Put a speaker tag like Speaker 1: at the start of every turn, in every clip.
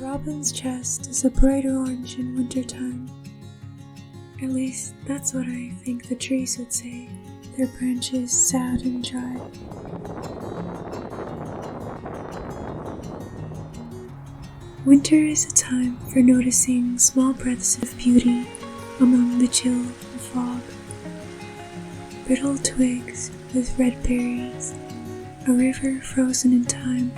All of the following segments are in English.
Speaker 1: robin's chest is a brighter orange in wintertime. At least, that's what I think the trees would say, their branches sad and dry. Winter is a time for noticing small breaths of beauty among the chill and fog. Brittle twigs with red berries, a river frozen in time,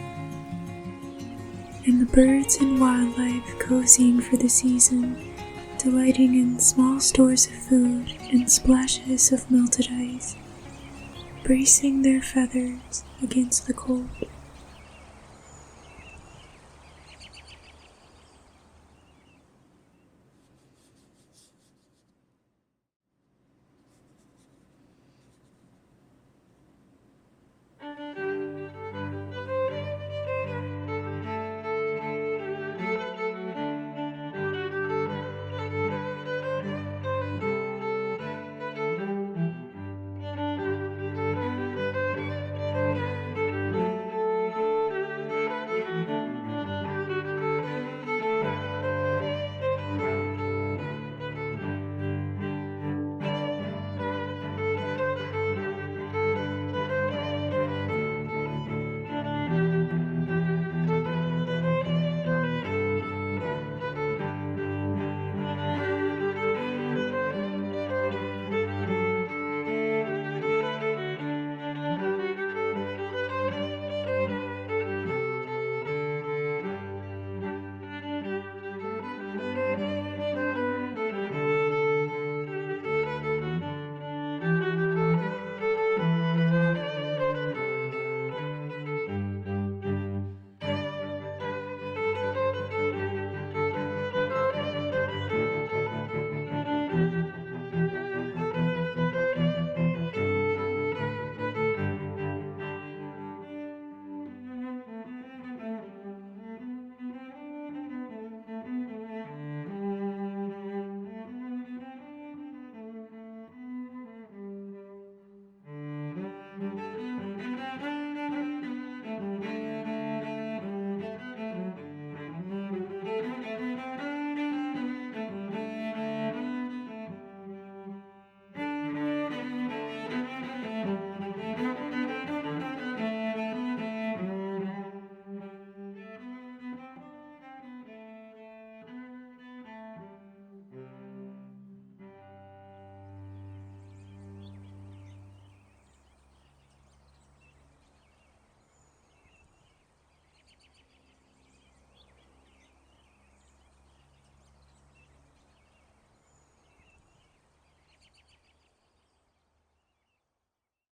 Speaker 1: and the birds and wildlife cozying for the season, delighting in small stores of food and splashes of melted ice, bracing their feathers against the cold.